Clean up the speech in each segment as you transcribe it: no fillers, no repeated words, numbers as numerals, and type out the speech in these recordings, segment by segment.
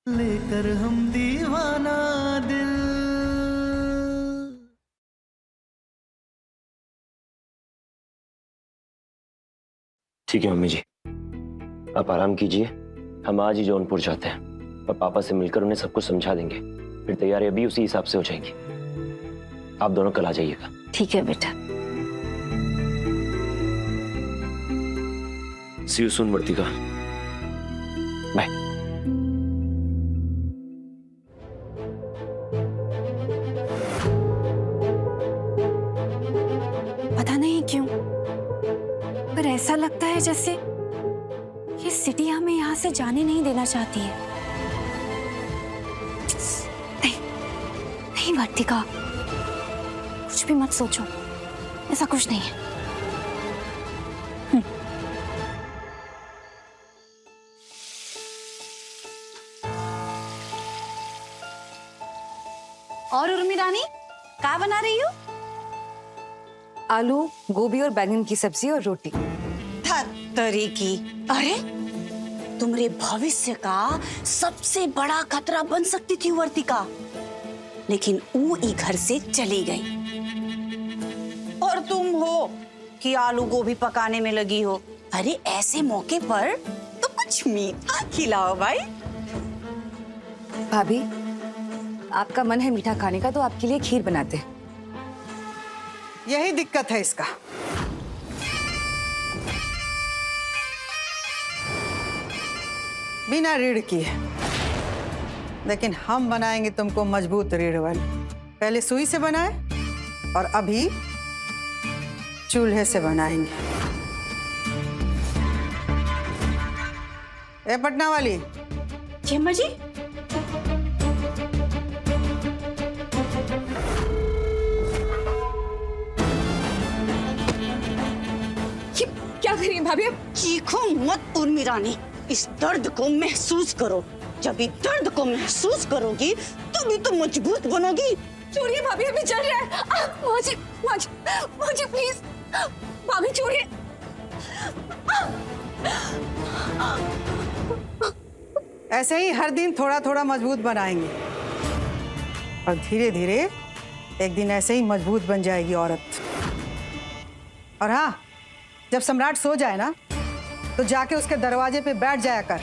लेकर हम दीवाना दिल। ठीक है मम्मी जी, आप आराम कीजिए। हम आज ही जौनपुर जाते हैं और पापा से मिलकर उन्हें सब कुछ समझा देंगे। फिर तैयारी अभी उसी हिसाब से हो जाएंगी। आप दोनों कल आ जाइएगा। ठीक है बेटा। सी यू सून वर्तिका। बाय। पता नहीं क्यों, पर ऐसा लगता है जैसे ये सिटी हमें यहाँ से जाने नहीं देना चाहती है। नहीं, नहीं वर्तिका, कुछ भी मत सोचो, ऐसा कुछ नहीं है। और उर्मी रानी क्या बना रही हो? आलू, गोभी और बैंगन की सब्जी और रोटी। धत्तरी की। अरे तुम्हारे भविष्य का सबसे बड़ा खतरा बन सकती थी वर्तिका, लेकिन वो ई घर से चली गई। और तुम हो कि आलू गोभी पकाने में लगी हो। अरे ऐसे मौके पर तो कुछ मीठा खिलाओ भाई। भाभी, आपका मन है मीठा खाने का तो आपके लिए खीर बनाते हैं। यही दिक्कत है इसका। बिना रीढ़ की है, लेकिन हम बनाएंगे तुमको मजबूत रीढ़ वाली। पहले सुई से बनाए और अभी चूल्हे से बनाएंगे। ए पटना वाली। जी अम्मा जी। क्या करिए भाभी? चीखो मत उर्मी रानी, इस दर्द को महसूस करो। जब इस दर्द को महसूस करोगी तभी तो मजबूत बनोगी। छोड़िए भाभी, अभी चल रहा है। मुझे मुझे मुझे प्लीज भाभी छोड़िए। ऐसे ही हर दिन थोड़ा थोड़ा मजबूत बनाएंगे और धीरे धीरे एक दिन ऐसे ही मजबूत बन जाएगी औरत। और हाँ, जब सम्राट सो जाए ना तो जाके उसके दरवाजे पे बैठ जाया कर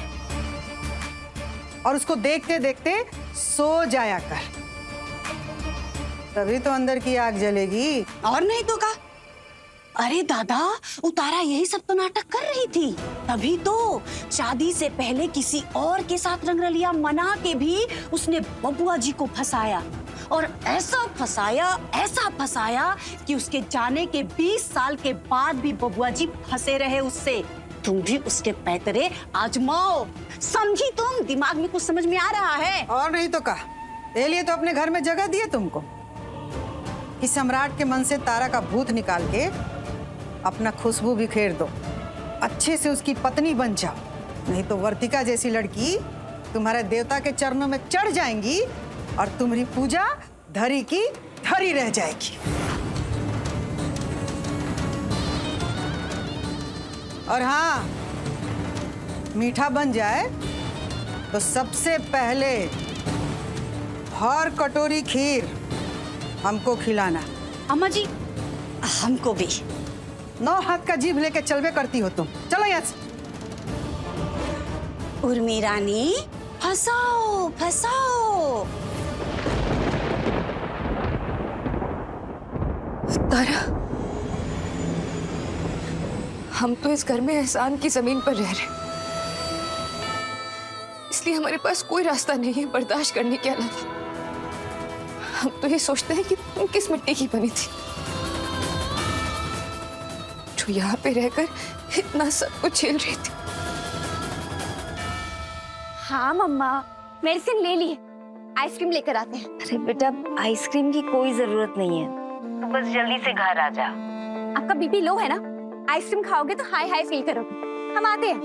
और उसको देखते देखते सो जाया कर, तभी तो अंदर की आग जलेगी। और नहीं तो का। अरे दादा, उतारा यही सब तो नाटक कर रही थी, तभी तो शादी से पहले किसी और के साथ रंगरलिया मना के भी उसने बबुआ जी को फंसाया। और ऐसा फंसाया कि उसके जाने के 20 साल के बाद भी बबुआ जी फंसे रहे उससे। तुम भी उसके पैतरे आजमाओ। समझी तुम? दिमाग में कुछ समझ में आ रहा है? और नहीं तो का। ये लिए तो अपने घर में जगह दिए तुमको कि सम्राट के मन से तारा का भूत निकाल के अपना खुशबू बिखेर दो, अच्छे से उसकी पत्नी बन जाओ। नहीं तो वर्तिका जैसी लड़की तुम्हारे देवता के चरणों में चढ़ जाएंगी और तुम्हारी पूजा धरी की धरी रह जाएगी। और हाँ, मीठा बन जाए तो सबसे पहले हर कटोरी खीर हमको खिलाना। अम्मा जी, हमको भी। 9 हाथ का जीभ लेके चलवे करती हो तुम। चलो यहाँ से। उर्मी रानी, फंसाओ फंसाओ। तारा, हम तो इस घर में एहसान की जमीन पर रह रहे, इसलिए हमारे पास कोई रास्ता नहीं है बर्दाश्त करने के अलावा। हम तो ये सोचते हैं कि तुम किस मिट्टी की बनी थी जो यहाँ पे रहकर इतना सब कुछ झेल रही थी। हाँ मम्मा, मेडिसिन ले ली, आइसक्रीम लेकर आते हैं। अरे बेटा, आइसक्रीम की कोई जरूरत नहीं है, तो बस जल्दी से घर आ जा। आपका बीपी लो है ना, आइसक्रीम खाओगे तो हाई हाई फील करोगे। हम आते हैं।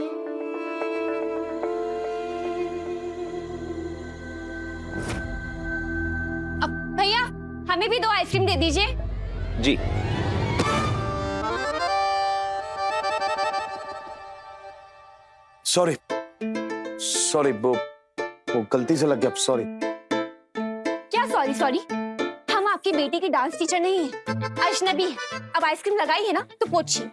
अब भैया, हमें भी 2 आइसक्रीम दे दीजिए। जी। सॉरी वो वो गलती से लग गया, सॉरी। क्या सॉरी सॉरी? हम आपकी बेटी की डांस टीचर नहीं है, अजनबी है। अब आइसक्रीम लगाई है ना तो पोछिए।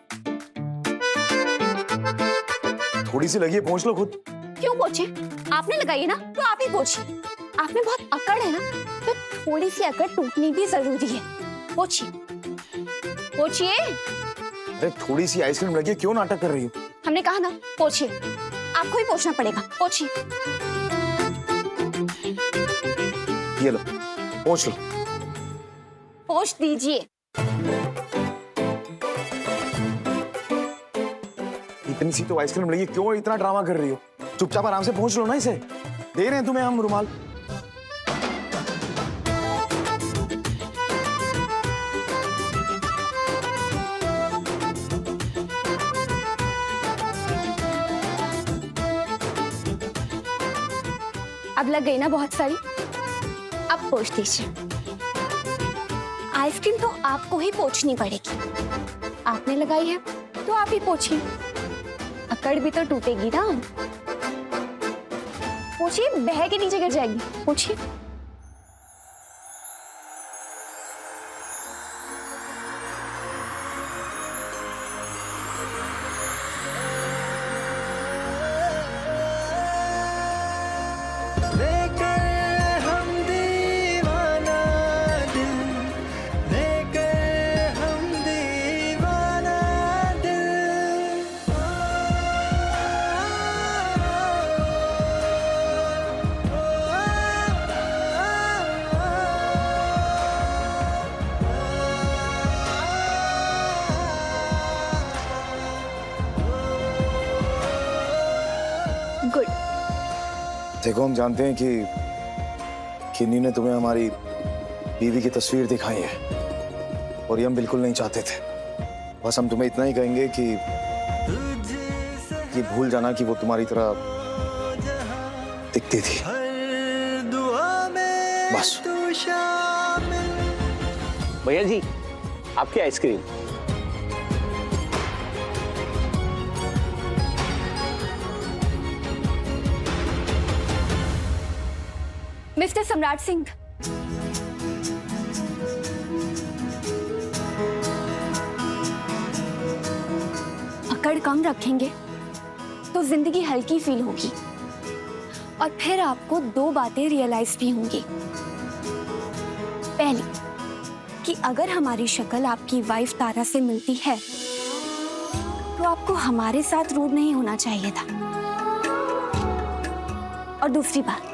थोड़ी सी लगी है, पहुंच लो खुद। क्यों पोछे? आपने लगाई है ना तो आप ही पोछिए। आप में बहुत अकड़ है ना, तो थोड़ी सी अकड़ टूटनी भी जरूरी है। पोछिए पोछिए। अरे थोड़ी सी आइसक्रीम लगी है, क्यों नाटक कर रही हो? हमने कहा ना पोछिए, आपको ही पोछना पड़ेगा। पोछिए। ये लो, पहुंच लो। पोछ दीजिए। इतनी सी तो आइसक्रीम लगी, क्यों इतना ड्रामा कर रही हो? चुपचाप आराम से पहुंच लो ना, इसे दे रहे हैं तुम्हें हम रुमाल। अब लग गई ना बहुत सारी, अब पोछ दीजिए। आइसक्रीम तो आपको ही पोछनी पड़ेगी, आपने लगाई है तो आप ही पोछिए। अकड़ भी तो टूटेगी ना। पोछिए, बह के नीचे गिर जाएगी। पोछिए। लेकर हम दीवाना दिल, लेकर हम दीवाना दिल। गुड। देखो, हम जानते हैं कि किन्नी ने तुम्हें हमारी बीवी की तस्वीर दिखाई है और ये हम बिल्कुल नहीं चाहते थे। बस हम तुम्हें इतना ही कहेंगे कि भूल जाना कि वो तुम्हारी तरह दिखती थी। हर दुआ में बस। तू शामिल। भैया जी, आपकी आइसक्रीम। मिस्टर सम्राट सिंह, अकड़ कम रखेंगे तो जिंदगी हल्की फील होगी और फिर आपको दो बातें रियलाइज भी होंगी। पहली कि अगर हमारी शक्ल आपकी वाइफ तारा से मिलती है तो आपको हमारे साथ रूड नहीं होना चाहिए था। और दूसरी बात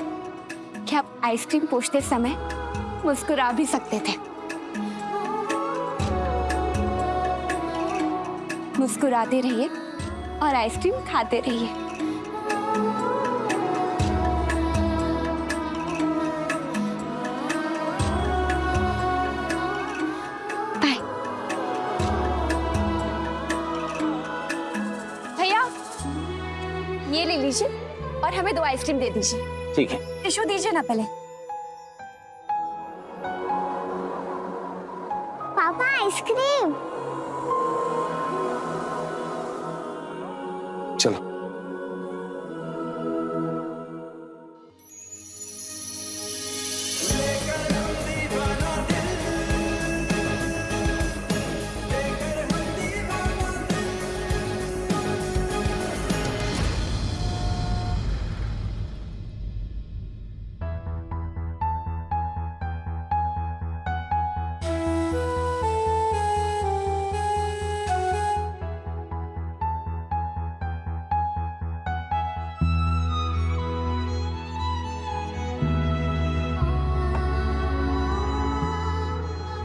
कि आप आइसक्रीम पोंछते समय मुस्कुरा भी सकते थे। मुस्कुराते रहिए और आइसक्रीम खाते रहिए। बाय। भैया, ये ले लीजिए और हमें 2 आइसक्रीम दे दीजिए। ठीक है। टिश्यू दीजिए ना पहले। पापा आइसक्रीम। चलो।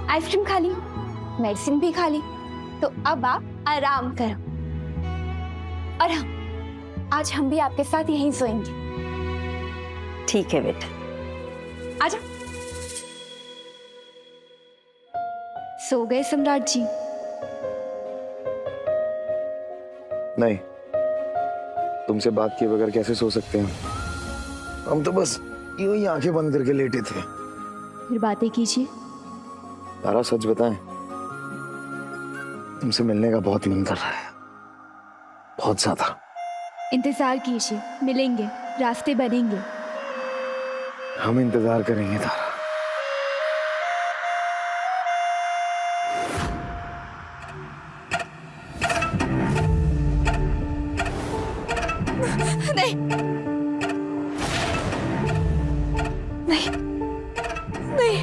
आइसक्रीम खा ली, मेडिसिन भी खा ली, तो अब आप आराम करो। और हाँ, आज हम भी आपके साथ यहीं सोएंगे। ठीक है बेटा। आजा। सो गए सम्राट जी? नहीं, तुमसे बात किए बगैर कैसे सो सकते हैं? हम तो बस यूं ही आंखें बंद करके लेटे थे। फिर बातें कीजिए। तारा, सच बताएं, तुमसे मिलने का बहुत मन कर रहा है, बहुत ज्यादा। इंतजार कीजिए, मिलेंगे, रास्ते बनेंगे। हम इंतजार करेंगे तारा। नहीं नहीं नहीं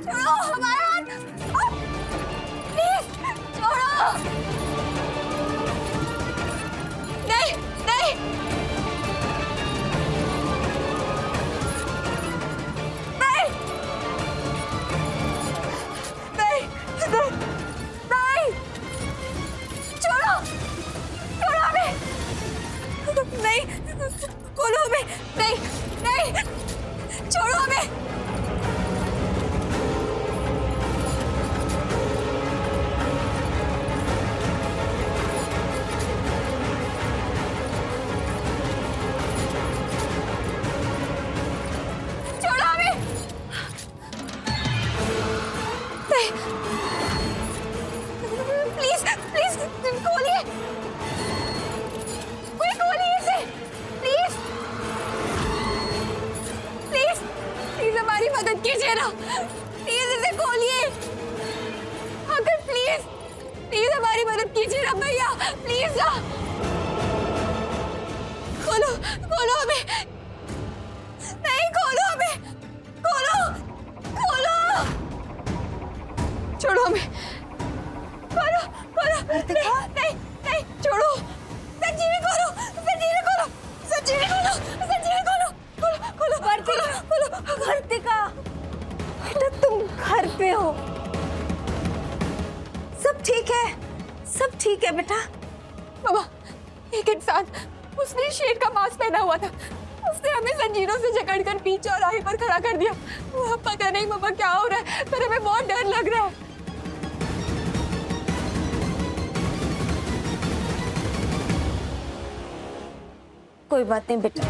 छोड़ो हमारा हाथ, प्लीज छोड़ो। नहीं नहीं नहीं नहीं नहीं नहीं छोड़ो, छोड़ो हमें, नहीं खोलो हमें, नहीं नहीं छोड़ो हमें। छोड़ो हमें, नहीं प्लीज प्लीज खोलिए, कोई खोलिए इसे, प्लीज प्लीज प्लीज हमारी मदद कीजिए ना, प्लीज इसे खोलिए, अगर प्लीज प्लीज हमारी मदद कीजिए ना भैया, प्लीज ना, खोलो खोलो हमें, नहीं खोलो हमें, खोलो खोलो, छोड़ो हमें, खोलो खोलो, नहीं नहीं छोड़ो, संजीवी खोलो, संजीवी खोलो, संजीवी खोलो, संजीवी खोलो, खोलो खोलो, कार्तिका खोलो, कार्तिका बेटा तुम घर पे हो, सब ठीक है, सब ठीक है बेटा। मामा एक इंसान, उसने शेर का मांस पहना हुआ था, उसने हमें जंजीरों से जकड़कर बीच चौराहे पर खड़ा कर दिया। पता नहीं मामा क्या हो रहा है, पर हमें बहुत डर लग रहा है। कोई बात नहीं बेटा,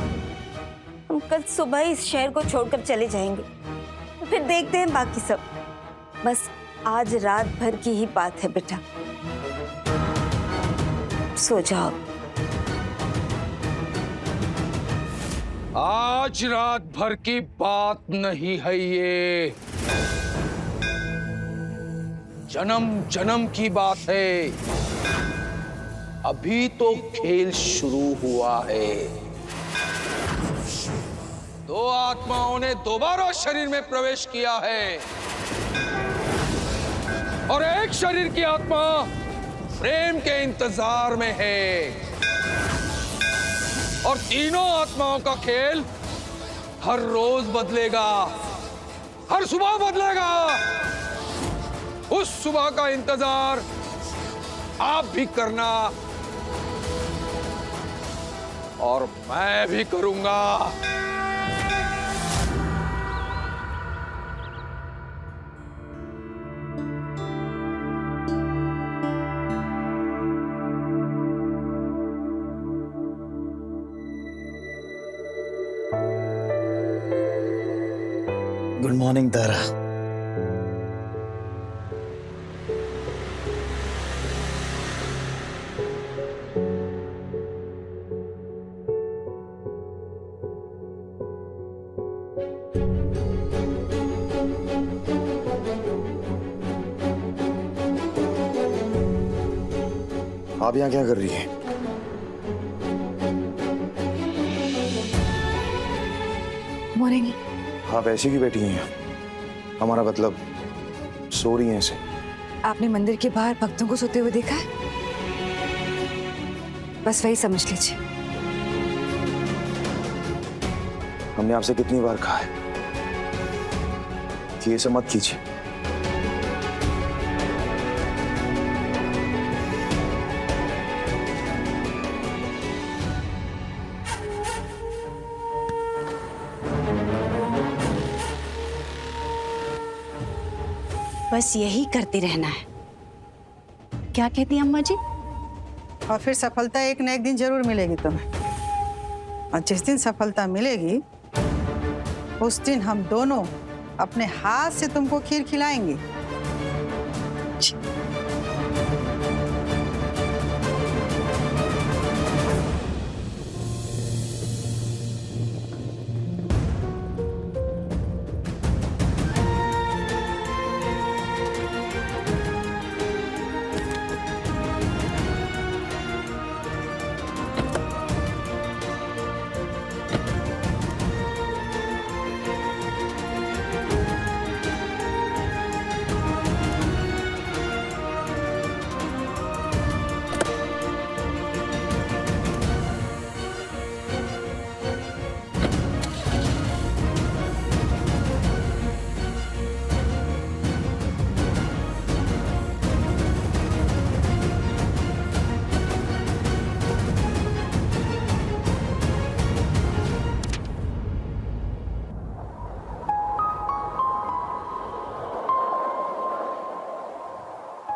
हम कल सुबह इस शहर को छोड़कर चले जाएंगे, फिर देखते हैं बाकी सब। बस आज रात भर की ही बात है बेटा, सो जाओ। आज रात भर की बात नहीं है ये, जन्म जन्म की बात है। अभी तो खेल शुरू हुआ है। दो आत्माओं ने दोबारा शरीर में प्रवेश किया है और एक शरीर की आत्मा प्रेम के इंतजार में है, और तीनों आत्माओं का खेल हर रोज बदलेगा, हर सुबह बदलेगा। उस सुबह का इंतजार आप भी करना और मैं भी करूंगा। गुड मॉर्निंग तारा। आप यहाँ क्या कर रही हैं? मॉर्निंग। आप ऐसी क्यों बैठी हैं? हमारा मतलब सो रही हैं ऐसे? आपने मंदिर के बाहर भक्तों को सोते हुए देखा है? बस वही समझ लीजिए। हमने आपसे कितनी बार कहा है कि ये सब मत कीजिए। बस यही करते रहना है, क्या कहती हैं अम्मा जी? और फिर सफलता एक न एक दिन जरूर मिलेगी तुम्हें। और जिस दिन सफलता मिलेगी उस दिन हम दोनों अपने हाथ से तुमको खीर खिलाएंगे।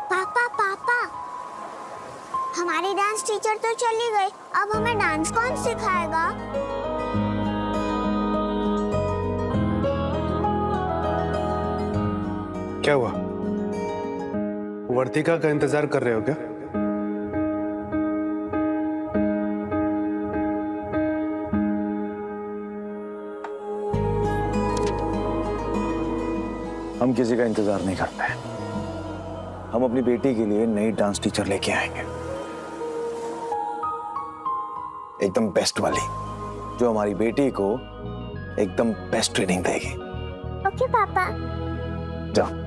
पापा पापा, हमारी डांस टीचर तो चली गई, अब हमें डांस कौन सिखाएगा? क्या हुआ? वर्तिका का इंतजार कर रहे हो क्या? हम किसी का इंतजार नहीं करते हैं। हम अपनी बेटी के लिए नई डांस टीचर लेके आएंगे, एकदम बेस्ट वाली, जो हमारी बेटी को एकदम बेस्ट ट्रेनिंग देगी। ओके पापा। जाओ।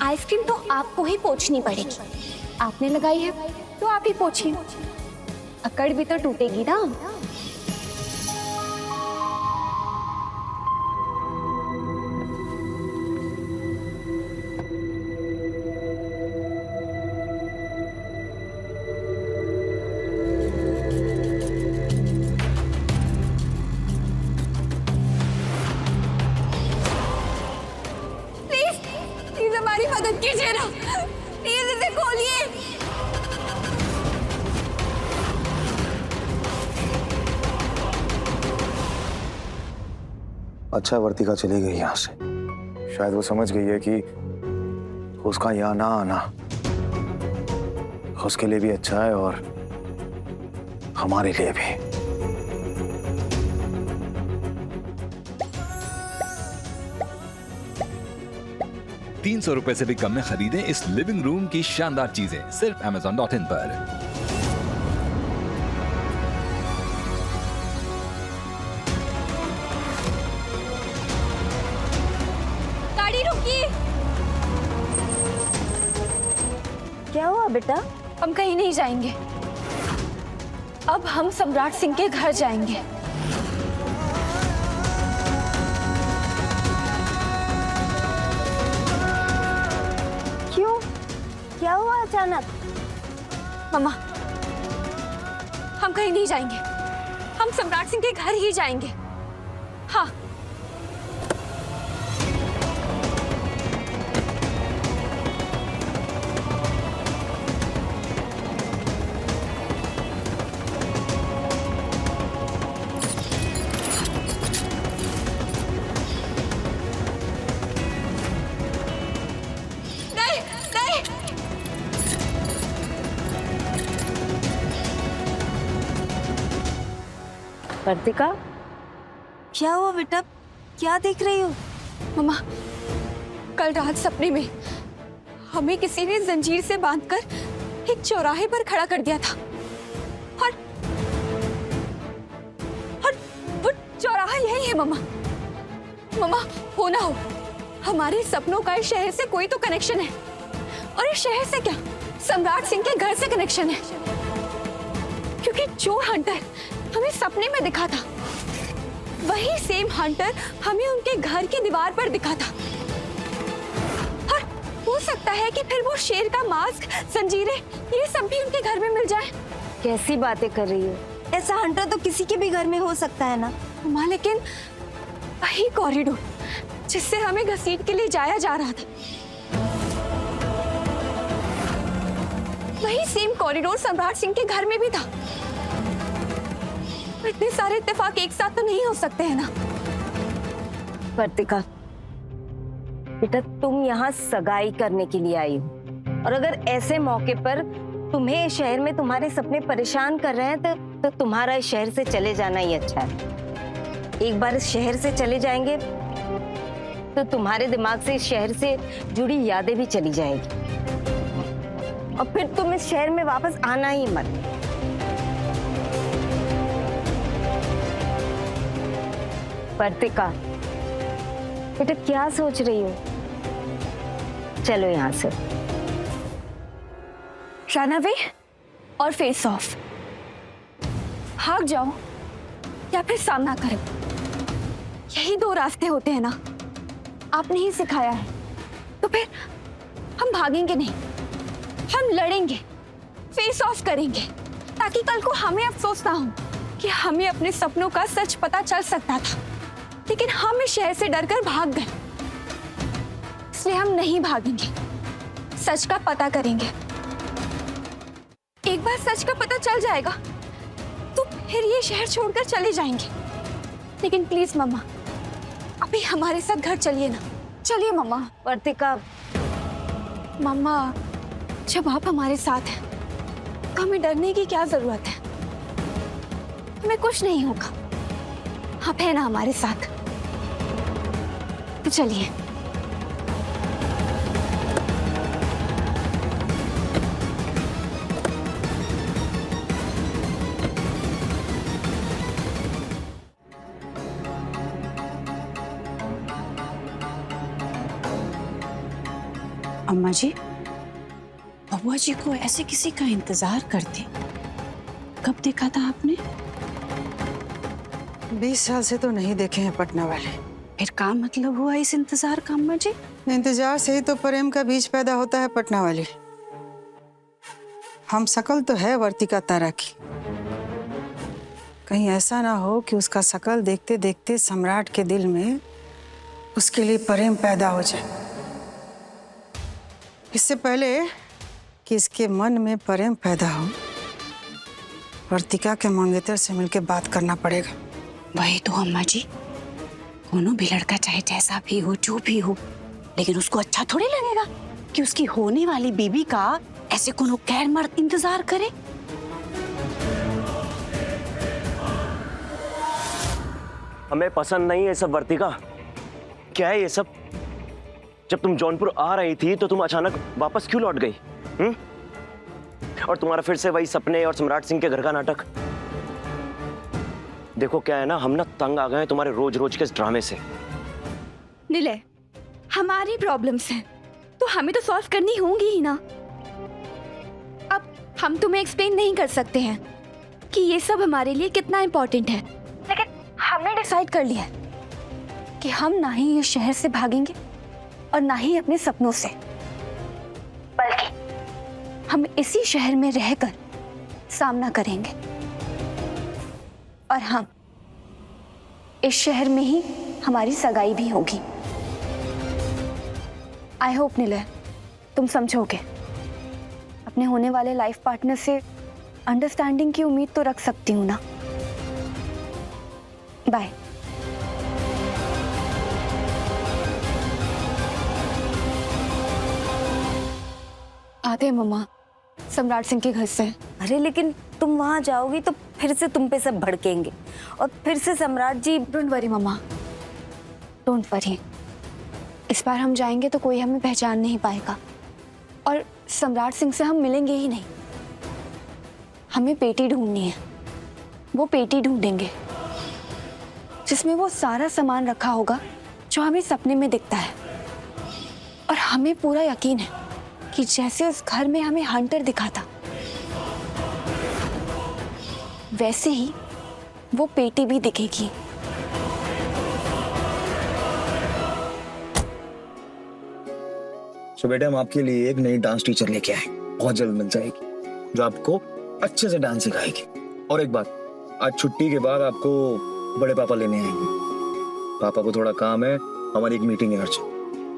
आइसक्रीम तो आपको ही पोंछनी पड़ेगी। आपने लगाई है तो आप ही पोंछिए। अकड़ भी तो टूटेगी ना। प्लीज हमारी मदद कीजिए ना, प्लीज इसे खोलिए। अच्छा, वर्तिका चली गई यहाँ से। शायद वो समझ गई है कि उसका यहाँ ना आना उसके लिए भी अच्छा है और हमारे लिए भी। 300 रुपए से भी कम में खरीदें इस लिविंग रूम की शानदार चीजें सिर्फ Amazon.in पर। गाड़ी रुकिए। क्या हुआ बेटा? हम कहीं नहीं जाएंगे, अब हम सम्राट सिंह के घर जाएंगे। क्यों? क्या हुआ अचानक? मम्मा, हम कहीं नहीं जाएंगे, हम सम्राट सिंह के घर ही जाएंगे। हाँ। नहीं, नहीं। वर्तिका, क्या हुआ बेटा? क्या देख रही हो? मम्मा, कल रात सपने में हमें किसी ने जंजीर से बांधकर एक चौराहे पर खड़ा कर दिया था और वो चौराहा यही है। मम्मा, मम्मा, हो ना हो, हमारे सपनों का इस शहर से कोई तो कनेक्शन है। और इस शहर से क्या, सम्राट सिंह के घर से कनेक्शन है, क्योंकि जो हंटर हमें सपने में दिखा था वही सेम हंटर हमें उनके घर की दीवार पर दिखा था। और वो हो सकता है कि फिर वो शेर का मास्क, जंजीरें, ये सब भी उनके घर में मिल जाए। कैसी बातें कर रही हो? ऐसा हंटर तो किसी के भी घर में हो सकता है ना। माँ लेकिन वही कॉरिडोर जिससे हमें घसीट के लिए जाया जा रहा था, वही सेम कॉरिडोर सम्राट सिंह के घर में भी था। इतने सारे इत्तेफाक एक साथ तो नहीं हो सकते हैं ना। वर्तिका बेटा, तुम यहाँ सगाई करने के लिए आई हो, और अगर ऐसे मौके पर तुम्हें शहर में तुम्हारे सपने परेशान कर रहे हैं तो तुम्हारा इस शहर से चले जाना ही अच्छा है। एक बार इस शहर से चले जाएंगे तो तुम्हारे दिमाग से इस शहर से जुड़ी यादें भी चली जाएंगी, और फिर तुम इस शहर में वापस आना ही मत। वर्तिका बेटा, क्या सोच रही हो? चलो यहाँ से। रन अवे और फेस ऑफ, भाग जाओ या फिर सामना करो, यही दो रास्ते होते हैं ना। आपने ही सिखाया है, तो फिर हम भागेंगे नहीं, हम लड़ेंगे, फेस ऑफ करेंगे, ताकि कल को हमें अफसोस ना हो कि हमें अपने सपनों का सच पता चल सकता था, लेकिन हम इस शहर से डरकर भाग गए। इसलिए हम नहीं भागेंगे, सच का पता करेंगे। एक बार सच का पता चल जाएगा तो फिर ये शहर छोड़कर चले जाएंगे। लेकिन प्लीज मम्मा, अभी हमारे साथ घर चलिए ना। चलिए मम्मा। वर्तिका, मम्मा, जब आप हमारे साथ हैं तो हमें डरने की क्या जरूरत है? हमें कुछ नहीं होगा, आप है ना हमारे साथ। तो चलिए। अम्मा जी, बबुआ जी को ऐसे किसी का इंतजार करते कब देखा था आपने? 20 साल से तो नहीं देखे हैं पटना वाले। फिर क्या मतलब हुआ इस इंतजार का अम्मा जी? इंतजार से ही तो प्रेम का बीज पैदा होता है पटना वाली। हम शकल तो है वर्तिका तारा की, कहीं ऐसा ना हो कि उसका शकल देखते देखते सम्राट के दिल में उसके लिए प्रेम पैदा हो जाए। इससे पहले कि इसके मन में प्रेम पैदा हो, वर्तिका के मंगेतर से मिलकर बात करना पड़ेगा। वही तो अम्मा जी, कोनो भी लड़का चाहे जैसा भी हो, जो भी हो, लेकिन उसको अच्छा थोड़ी लगेगा कि उसकी होने वाली बीबी का ऐसे कोनो गैर मर्द इंतजार करे। हमें पसंद नहीं है सब वर्तिका। क्या है ये सब? जब तुम जौनपुर आ रही थी तो तुम अचानक वापस क्यों लौट गई? और तुम्हारा फिर से वही सपने और सम्राट सिंह के घर का नाटक। देखो क्या है ना, हम ना तंग आ गए हैं तुम्हारे रोज रोज के इस ड्रामे से। निलय, हमारी प्रॉब्लम्स हैं तो हमें तो सॉल्व करनी होंगी ही ना। अब हम तुम्हें एक्सप्लेन नहीं कर सकते हैं कि ये सब हमारे लिए कितना इम्पोर्टेंट है, लेकिन हमने डिसाइड कर लिया है कि हम ना ही इस शहर से भागेंगे और ना ही अपने सपनों से, बल्कि हम इसी शहर में रहकर सामना करेंगे। और हम इस शहर में ही हमारी सगाई भी होगी। आई होप निलय तुम समझोगे। अपने होने वाले लाइफ पार्टनर से अंडरस्टैंडिंग की उम्मीद तो रख सकती हूँ ना। बाय। आते हैं मम्मा सम्राट सिंह के घर से। अरे लेकिन तुम वहां जाओगी तो फिर से तुम पे सब भड़केंगे और फिर से Samrat ji. Don't worry mama, don't worry. इस बार हम जाएंगे तो कोई हमें पहचान नहीं पाएगा और सम्राट सिंह से हम मिलेंगे ही नहीं। हमें पेटी ढूंढनी है, वो पेटी ढूंढेंगे जिसमें वो सारा सामान रखा होगा जो हमें सपने में दिखता है। और हमें पूरा यकीन है कि जैसे उस घर में हमें हंटर दिखा था, वैसे ही वो पेटी भी दिखेगी। तो बेटे हम आपके लिए एक नई डांस टीचर लेके आए, बहुत जल्द मिल जाएगी, जो आपको अच्छे से डांस सिखाएगी। और एक बात, आज छुट्टी के बाद आपको बड़े पापा लेने आएंगे। पापा को थोड़ा काम है, हमारी एक मीटिंग है घर से,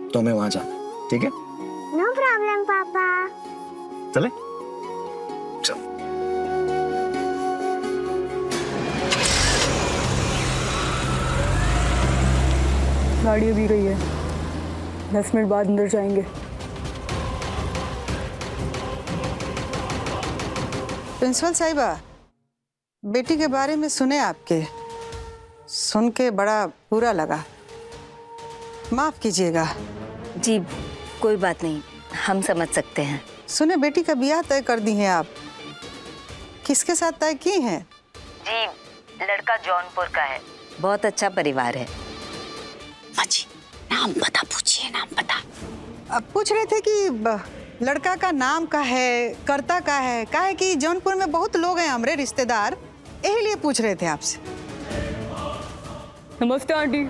तो हमें वहां जाना, ठीक है? नो प्रॉब्लम पापा। चले चल। गाड़ी अभी गई है, 10 मिनट बाद अंदर जाएंगे। प्रिंसिपल साहिबा, बेटी के बारे में सुने आपके, सुन के बड़ा बुरा लगा, माफ कीजिएगा। जी कोई बात नहीं, हम समझ सकते हैं। सुने बेटी का ब्याह तय कर दी हैं आप, किसके साथ तय की हैं? जी लड़का जौनपुर का है, बहुत अच्छा परिवार है। जी नाम पता पूछिए, नाम पता। अब पूछ रहे थे कि लड़का का नाम का है, करता का है, का है कि जौनपुर में बहुत लोग हैं हमारे रिश्तेदार, यही लिए पूछ रहे थे आपसे। नमस्ते आंटी।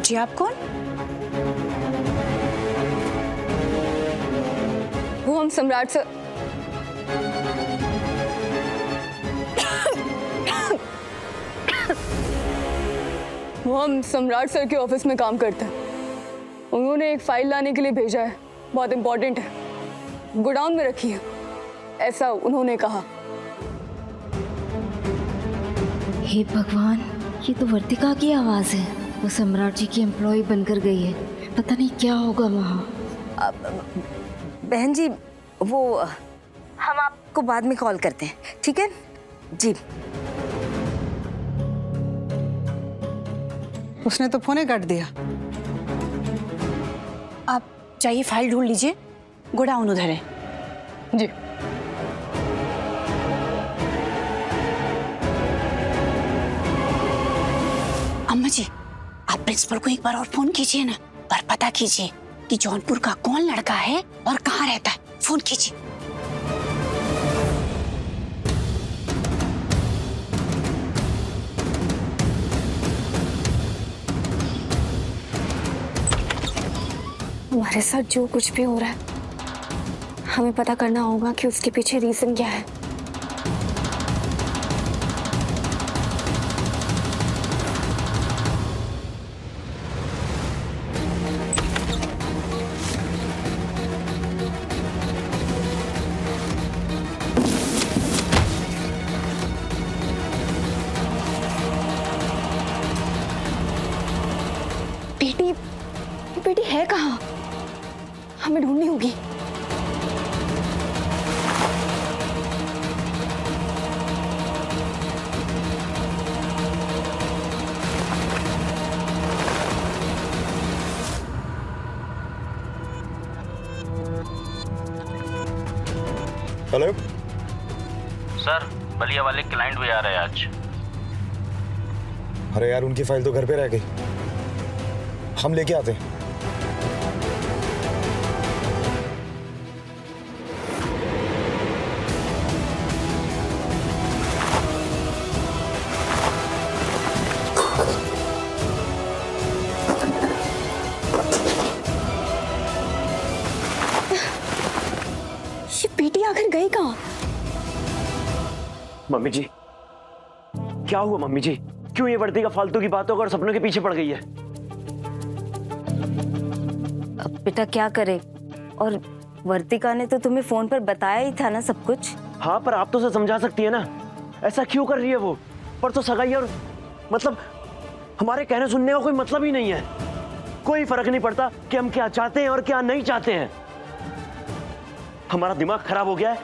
जी आप कौन? वो हम सम्राट सर के ऑफिस में काम करते हैं। उन्होंने एक फाइल लाने के लिए भेजा है, बहुत इंपॉर्टेंट है, गोडाउन में रखी है, ऐसा उन्होंने कहा। हे भगवान, ये तो वर्तिका की आवाज है। वो सम्राट जी की एम्प्लॉय बनकर गई है, पता नहीं क्या होगा वहाँ। बहन जी वो हम आपको बाद में कॉल करते हैं, ठीक है? जी। उसने तो फोन काट दिया। आप जाइए, फाइल ढूंढ लीजिए, गोडाउन उधर है। जी। अम्मा जी, आप प्रिंसिपल को एक बार और फोन कीजिए ना, और पता कीजिए कि जौनपुर का कौन लड़का है और कहाँ रहता है। फोन कीजिए। हमारे साथ जो कुछ भी हो रहा है, हमें पता करना होगा कि उसके पीछे रीजन क्या है। बेटी है कहाँ? हमें ढूंढनी होगी। हेलो सर, बलिया वाले क्लाइंट भी आ रहे हैं आज। अरे यार, उनकी फाइल तो घर पे रह गई, हम लेके आते हैं। ये बेटी आखिर गई कहाँ? मम्मी जी, क्या हुआ मम्मी जी? क्यों ये वर्दी का फालतू की बातों और सपनों के पीछे पड़ गई है? अब बेटा क्या करे, और वर्तिका ने तो तुम्हें फोन पर बताया ही था ना सब कुछ। हाँ, पर आप तो उसे समझा सकती है ना, ऐसा क्यों कर रही है वो? पर तो सगाई और मतलब हमारे कहने सुनने का कोई मतलब ही नहीं है। कोई फर्क नहीं पड़ता कि हम क्या चाहते हैं और क्या नहीं चाहते हैं। हमारा दिमाग खराब हो गया है।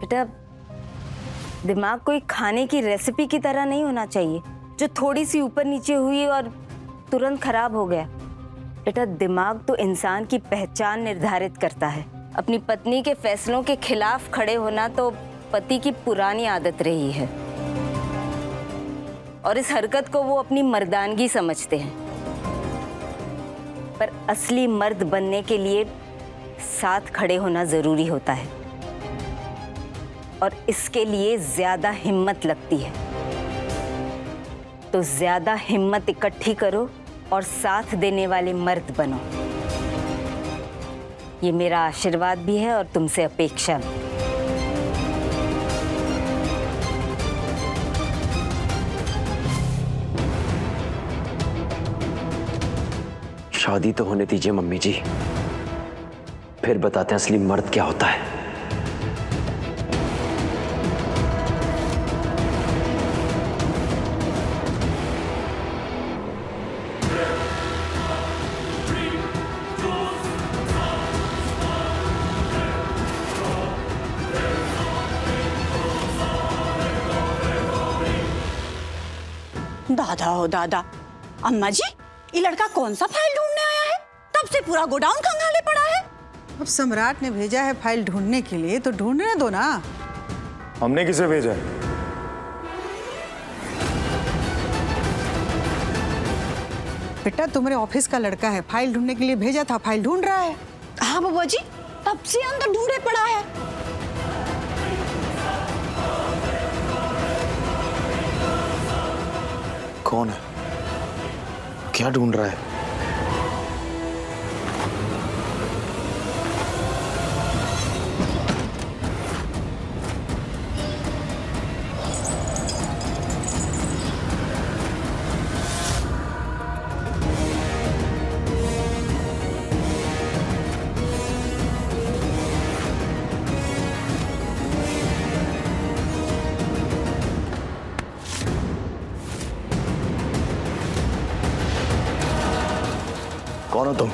बेटा दिमाग कोई खाने की रेसिपी की तरह नहीं होना चाहिए जो थोड़ी सी ऊपर नीचे हुई और तुरंत खराब हो गया। बेटा दिमाग तो इंसान की पहचान निर्धारित करता है। अपनी पत्नी के फैसलों के खिलाफ खड़े होना तो पति की पुरानी आदत रही है और इस हरकत को वो अपनी मर्दानगी समझते हैं। पर असली मर्द बनने के लिए साथ खड़े होना जरूरी होता है और इसके लिए ज्यादा हिम्मत लगती है। तो ज्यादा हिम्मत इकट्ठी करो और साथ देने वाले मर्द बनो। ये मेरा आशीर्वाद भी है और तुमसे अपेक्षा भी। शादी तो होने दीजिए मम्मी जी, फिर बताते हैं असली मर्द क्या होता है। दादा हो दादा, अम्मा जी ये लड़का कौन सा फाइल ढूंढने आया है? तब से पूरा गोडाउन खंगाले पड़ा है। अब सम्राट ने भेजा है फाइल ढूंढने के लिए तो ढूंढने दो ना। हमने किसे भेजा है? बेटा तुम्हारे ऑफिस का लड़का है, फाइल ढूंढने के लिए भेजा था, फाइल ढूंढ रहा है। हाँ बाबा जी, तब से अंदर ढूंढे पड़ा है। कौन है? क्या ढूंढ रहा है? कौन हो तुम?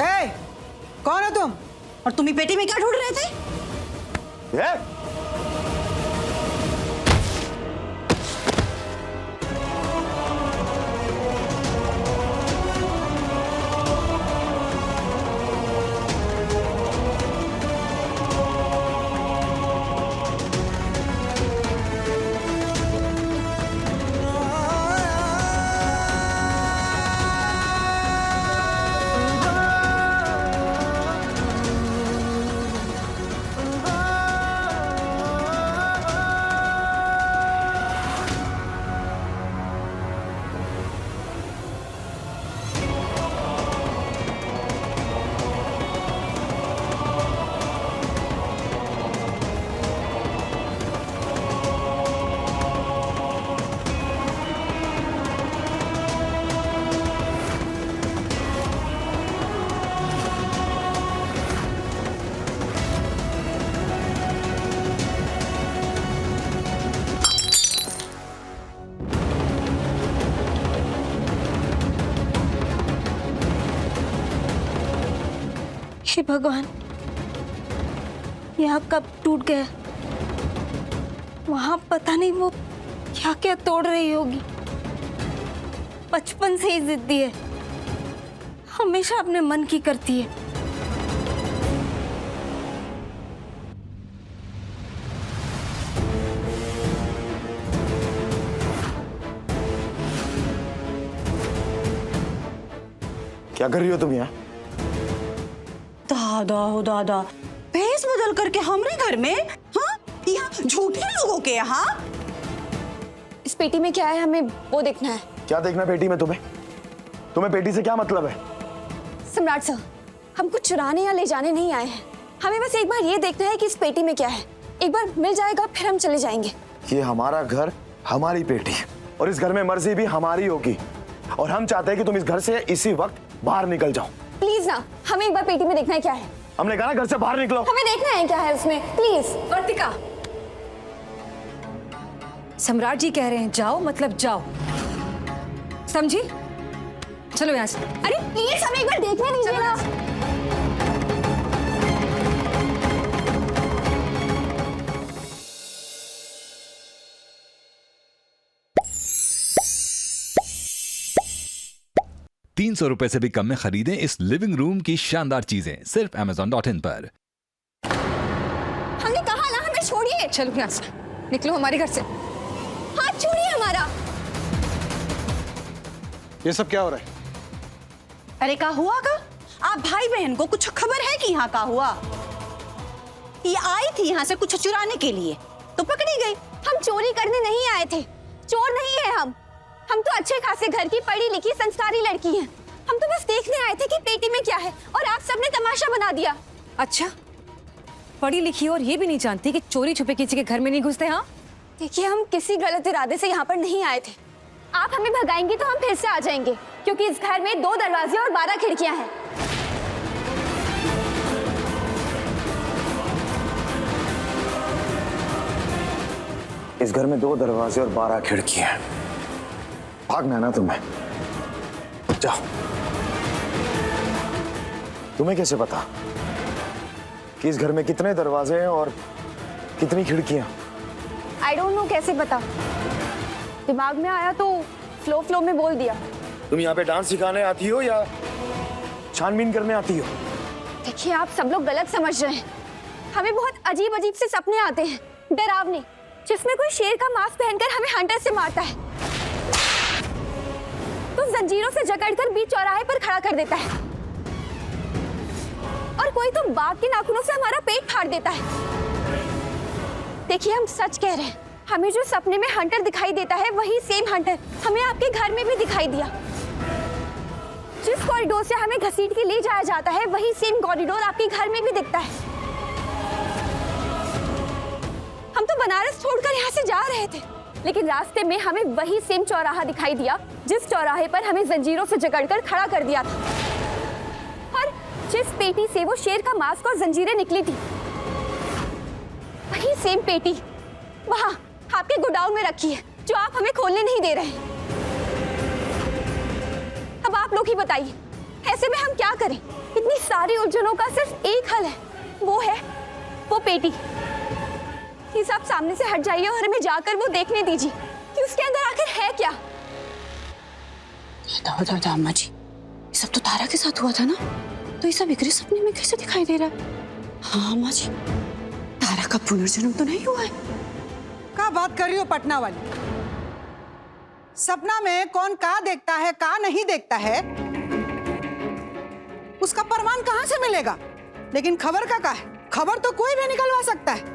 ए, कौन हो तुम? और तुम ही पेटी में क्या ढूंढ रहे थे? हे भगवान, यह कब टूट गया? वहां पता नहीं वो क्या क्या तोड़ रही होगी। बचपन से ही जिद्दी है, हमेशा अपने मन की करती है। क्या कर रही हो तुम यहाँ? दादा हो दादा, भेस बदल करके हमारे घर में? हाँ, यहाँ झूठे लोगों के यहाँ? इस पेटी में क्या है हमें वो देखना है। क्या देखना पेटी में तुम्हें? तुम्हें पेटी से क्या मतलब है? सम्राट सर, हम कुछ चुराने या ले जाने नहीं आए हैं। हमें बस एक बार ये देखना है कि इस पेटी में क्या है। एक बार मिल जाएगा फिर हम चले जाएंगे। ये हमारा घर, हमारी पेटी, और इस घर में मर्जी भी हमारी होगी, और हम चाहते हैं कि तुम इस घर से इसी वक्त बाहर निकल जाओ। प्लीज ना, हमें एक बार पेटी में देखना है क्या है। हमने कहा ना घर से बाहर निकलो। हमें देखना है क्या है उसमें, प्लीज। वर्तिका, सम्राट जी कह रहे हैं जाओ मतलब जाओ, समझी? चलो यहाँ से। अरे प्लीज हमें एक बार देखने दीजिए ना। 300 रुपए से भी कम में खरीदें इस लिविंग रूम की शानदार चीजें सिर्फ Amazon.in पर। हमने कहा ना, हमें छोड़िए। चलो यहाँ से, निकलो हमारे घर से। हाथ छोड़िए हमारा। ये सब क्या हो रहा है? अरे का हुआ का? आप भाई बहन को कुछ खबर है कि यहाँ का हुआ? ये आई थी यहाँ से कुछ चुराने के लिए तो पकड़ी गई। हम चोरी करने नहीं आए थे, चोर नहीं है हम तो अच्छे खासे घर की पढ़ी लिखी संस्कारी लड़की हैं। हम तो बस देखने आए थे कि पेटी में क्या है और आप सबने तमाशा बना दिया। अच्छा, पढ़ी लिखी और ये भी नहीं जानती कि चोरी छुपे किसी के घर में नहीं घुसते? हाँ देखिए, हम किसी गलत इरादे से यहाँ पर नहीं आए थे। आप हमें भगाएंगे तो हम फिर से आ जाएंगे, क्योंकि इस घर में 2 दरवाजे और 12 खिड़कियां हैं। इस घर में 2 दरवाजे और 12 खिड़कियां हैं। भागना है ना तुम्हें? जाओ। तुम्हें कैसे पता कि इस घर में कितने दरवाजे हैं और कितनी खिड़कियां? आई डोंट नो कैसे पता, दिमाग में आया तो फ्लो में बोल दिया। तुम यहाँ पे डांस सिखाने आती हो या छानबीन करने आती हो? देखिए, आप सब लोग गलत समझ रहे हैं। हमें बहुत अजीब अजीब से सपने आते हैं, डरावने, जिसमें कोई शेर का मांस पहनकर हमें हंटर से मारता है, तो जंजीरों से जकड़कर बीच चौराहे पर खड़ा कर देता है, और कोई तो बाघ के नाखूनों से हमारा पेट फाड़ देता है। देखिए, हम सच कह रहे हैं, हमें जो सपने में हंटर दिखाई देता है वही सेम हंटर हमें आपके घर में भी दिखाई दिया। जिस कॉरिडोर से हमें घसीट के ले जाया जाता है वही सेम कॉरिडोर आपके घर में भी दिखता है। हम तो बनारस छोड़कर यहाँ से जा रहे थे, लेकिन रास्ते में हमें वही सेम चौराहा दिखाई दिया जिस चौराहे पर हमें जंजीरों से जकड़कर खड़ा कर दिया था, और जिस पेटी से वो शेर का मांस और जंजीरें निकली थी वही सेम पेटी वहां आपके गोडाउन में रखी है, जो आप हमें खोलने नहीं दे रहे हैं। अब आप लोग ही बताइए, ऐसे में हम क्या करें? इतनी सारी उलझनों का सिर्फ एक हल है, वो है वो पेटी। प्लीज आप सामने से हट जाइए और हमें जाकर वो देखने दीजिए कि उसके अंदर आखिर है क्या। अम्मा जी, ये सब तो तारा के साथ हुआ था ना, तो ये सब इकरे सपने में कैसे दिखाई दे रहा है? हाँ अम्मा जी, तारा का पुनर्जन्म तो नहीं हुआ है। क्या बात कर रही हो पटना वाली? सपना में कौन का देखता है का नहीं देखता है, उसका प्रमाण कहां से मिलेगा? लेकिन खबर का है? खबर तो कोई भी निकलवा सकता है।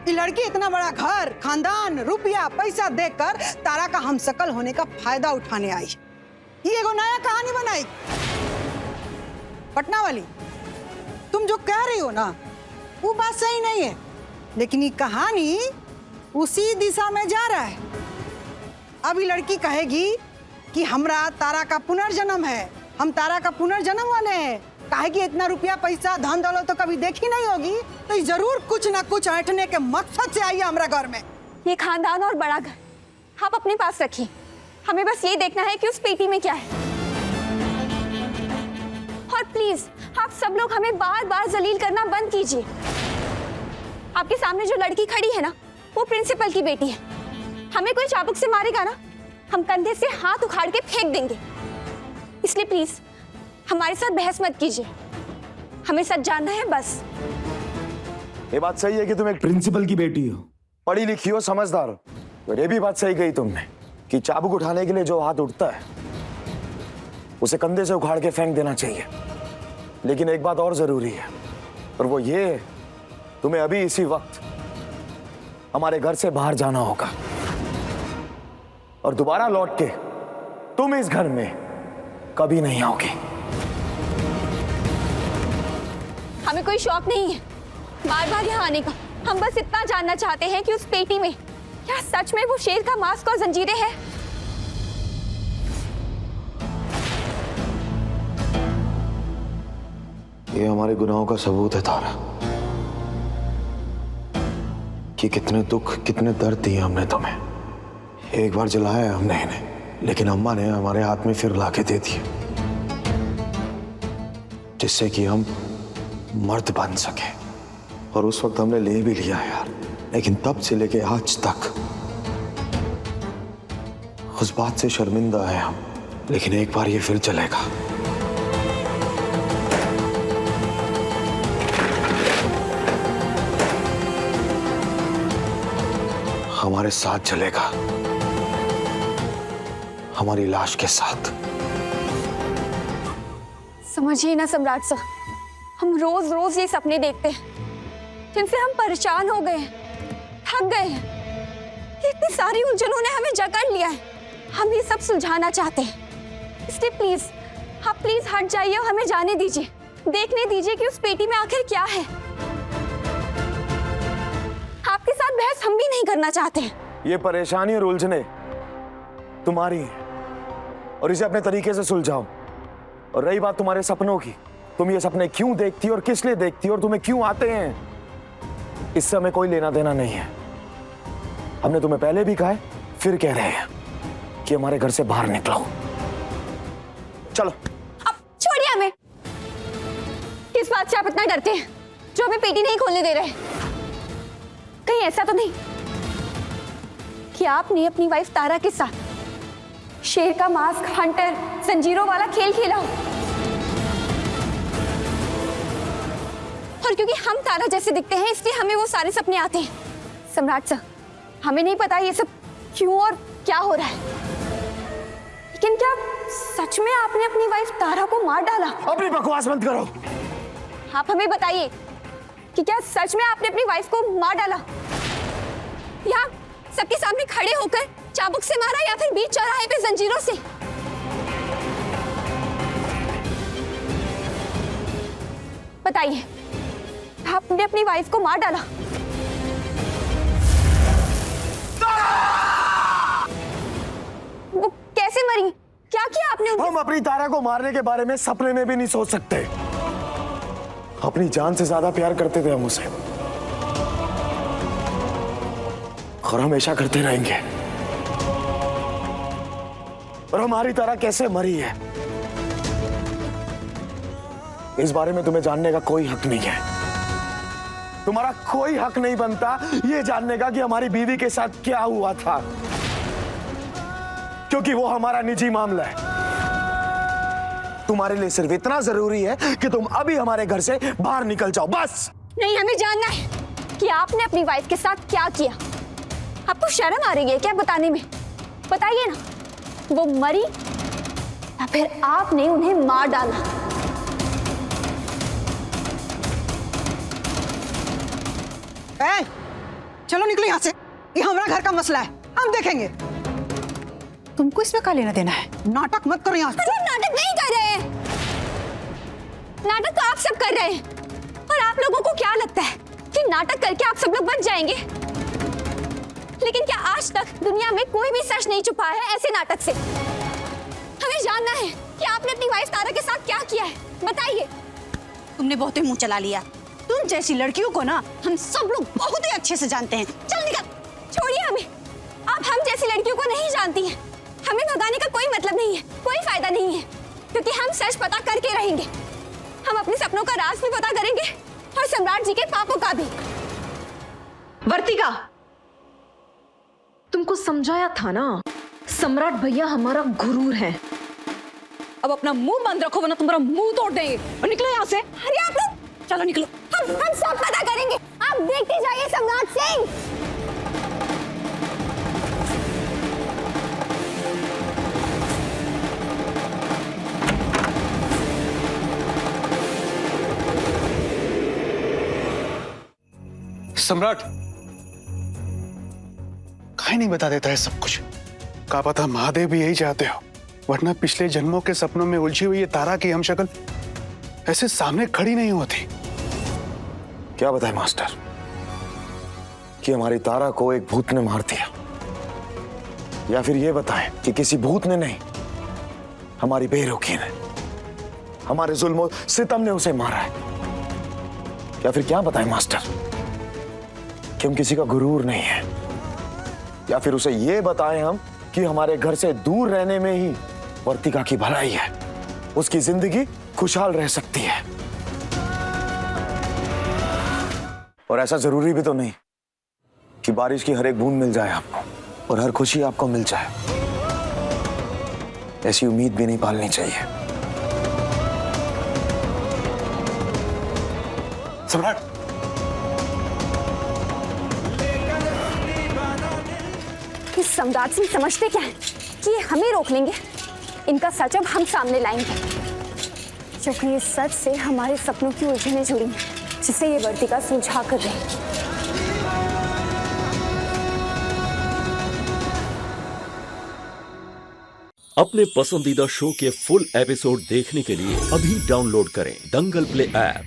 ये लड़की इतना बड़ा घर, खानदान, रुपया, पैसा देकर तारा का हमशक्ल होने का फायदा उठाने आई। ये एगो नया कहानी बनाई। पटना वाली, तुम जो कह रही हो ना वो बात सही नहीं है, लेकिन ये कहानी उसी दिशा में जा रहा है। अब ये लड़की कहेगी कि हमरा तारा का पुनर्जन्म है, हम तारा का पुनर्जन्म वाले हैं। कहेगी इतना रुपया पैसा धन दौलत तो कभी देखी नहीं होगी, तो ये जरूर कुछ ना कुछ ऐंठने के मकसद से आई है हमारा घर में। ये खानदान और बड़ा घर आप अपने पास रखिए, हमें बस ये देखना है कि उस पेटी में क्या है। और प्लीज आप सब लोग हमें बार बार जलील करना बंद कीजिए। आपके सामने जो लड़की खड़ी है ना, वो प्रिंसिपल की बेटी है। हमें कोई चाबुक से मारेगा ना, हम कंधे से हाथ उखाड़ के फेंक देंगे। इसलिए प्लीज हमारे साथ बहस मत कीजिए, हमें सच जानना है बस। ये बात सही है कि तुम एक प्रिंसिपल की बेटी हो, पढ़ी लिखी हो, समझदार हो, और ये भी बात सही कही तुमने कि चाबुक उठाने के लिए जो हाथ उठता है उसे कंधे से उखाड़ के फेंक देना चाहिए। लेकिन एक बात और जरूरी है, और वो ये है, तुम्हें अभी इसी वक्त हमारे घर से बाहर जाना होगा, और दोबारा लौट के तुम इस घर में कभी नहीं आओगे। हमें कोई शौक नहीं है बार बार यहाँ आने का। हम बस इतना जानना चाहते हैं कि उस पेटी में क्या सच में वो शेर का मांस और जंजीरें हैं। ये हमारे गुनाहों का सबूत है तारा, कि कितने दुख कितने दर्द दिए हमने तुम्हें। एक बार जलाया है हमने इन्हें, लेकिन अम्मा ने हमारे हाथ में फिर लाके दे दिए, जिससे कि हम मर्द बन सके। और उस वक्त हमने ले भी लिया यार, लेकिन तब से लेके आज तक उस बात से शर्मिंदा है हम। लेकिन एक बार ये फिर चलेगा। हमारे साथ चलेगा, हमारी लाश के साथ। समझिए ना सम्राट सर, हम रोज रोज ये सपने देखते हैं जिनसे हम परेशान हो गए हैं, थक गए हैं। इतनी सारी उलझनों ने हमें जकड़ लिया है। हम ये सब सुलझाना चाहते हैं, इसलिए प्लीज आप प्लीज हट जाइए और हमें जाने दीजिए, देखने दीजिए कि उस पेटी में आखिर क्या है। आपके साथ बहस हम भी नहीं करना चाहते हैं। ये परेशानी और उलझने तुम्हारी हैं और इसे अपने तरीके से सुलझाओ। और रही बात तुम्हारे सपनों की, तुम ये सपने क्यों देखती और किस लिए देखती और तुम्हें क्यों आते हैं, इससे हमें कोई लेना देना नहीं है। हमने तुम्हें पहले भी कहा है, फिर कह रहे हैं कि हमारे घर से बाहर निकलो। चलो। अब छोड़िए हमें। किस बात से आप इतना डरते हैं जो हमें पेटी नहीं खोलने दे रहे? कहीं ऐसा तो नहीं कि आपने अपनी वाइफ तारा के साथ शेर का मास्क, हंटर, जंजीरों वाला खेल खेला हो? और क्योंकि हम तारा जैसे दिखते हैं इसलिए हमें वो सारे सपने आते हैं। सम्राट सर, हमें नहीं पता ये सब क्यों और क्या हो रहा है, लेकिन क्या सच में आपने अपनी वाइफ तारा को मार डाला? अपनी बकवास बंद करो। आप हमें बताइए कि क्या सच में आपने अपनी वाइफ को मार डाला, या सबके सामने खड़े होकर चाबुक से मारा, या फिर बीच चौराहे पे जंजीरों से? बताइए, आपने अपनी वाइफ को मार डाला? वो कैसे मरी? क्या किया आपने? हम अपनी तारा को मारने के बारे में सपने में भी नहीं सोच सकते। अपनी जान से ज्यादा प्यार करते थे हम उसे, और हमेशा करते रहेंगे। और हमारी तारा कैसे मरी है इस बारे में तुम्हें जानने का कोई हक नहीं है। तुम्हारा कोई हक नहीं बनता ये जानने का कि हमारी बीवी के साथ क्या हुआ था, क्योंकि वो हमारा निजी मामला है। तुम्हारे लिए सिर्फ इतना जरूरी है कि तुम अभी हमारे घर से बाहर निकल जाओ, बस। नहीं, हमें जानना है कि आपने अपनी वाइफ के साथ क्या किया। आपको शर्म आ रही है क्या बताने में? बताइए ना, वो मरी या फिर आपने उन्हें मार डाला? चलो निकलो यहाँ से, ये हमारा घर का मसला है, हम देखेंगे। तुमको इसमें क्या लेना देना है? नाटक मत करो यहाँ से। अरे नाटक नहीं कर रहे हैं, नाटक तो आप सब कर रहे हैं। और आप लोगों को क्या लगता है कि नाटक करके आप सब लोग बच जाएंगे? लेकिन क्या आज तक दुनिया में कोई भी सच नहीं छुपा है ऐसे नाटक से? हमें जानना है कि आपने अपनी वाइफ तारा के साथ क्या किया है, बताइए। तुमने बहुत ही मुंह चला लिया। तुम जैसी लड़कियों को ना हम सब लोग बहुत ही अच्छे से जानते हैं। चल निकल। छोड़िए हमें, आप हम जैसी लड़कियों को नहीं जानती हैं। हमें भगाने का कोई मतलब नहीं है, कोई फायदा नहीं है, क्योंकि हम सच पता करके रहेंगे। हम अपने सपनों का राज भी पता करेंगे और सम्राट जी के पापों का भी। वर्तिका, तुमको समझाया था ना, सम्राट भैया हमारा गुरूर है। अब अपना मुंह बंद रखो वरना तुम्हारा मुंह तोड़ देंगे। और निकलो यहाँ से। अरे आप लोग चलो निकलो। हम सब पता करेंगे, आप देखते जाइए सम्राट सिंह। सम्राट काहे नहीं बता देता है सब कुछ? क्या पता महादेव भी यही चाहते हो, वरना पिछले जन्मों के सपनों में उलझी हुई ये तारा की हम शक्ल ऐसे सामने खड़ी नहीं होती। क्या बताए मास्टर कि हमारी तारा को एक भूत ने मार दिया, या फिर ये बताएं कि किसी भूत ने नहीं, हमारी बेरुखी ने, हमारे जुल्म और सितम ने उसे मारा है। या फिर क्या बताएं मास्टर कि हम किसी का गुरूर नहीं है, या फिर उसे ये बताएं हम कि हमारे घर से दूर रहने में ही वर्तिका की भलाई है, उसकी जिंदगी खुशहाल रह सकती है। और ऐसा जरूरी भी तो नहीं कि बारिश की हर एक बूंद मिल जाए आपको और हर खुशी आपको मिल जाए। ऐसी उम्मीद भी नहीं पालनी चाहिए। सम्राट, सम्राट सिंह समझते क्या है? कि ये हमें रोक लेंगे। इनका सच अब हम सामने लाएंगे, क्योंकि इस सच से हमारे सपनों की उलझनें जुड़ी हैं, जिसे ये वर्तिका सुलझा कर रही है। अपने पसंदीदा शो के फुल एपिसोड देखने के लिए अभी डाउनलोड करें दंगल प्ले ऐप।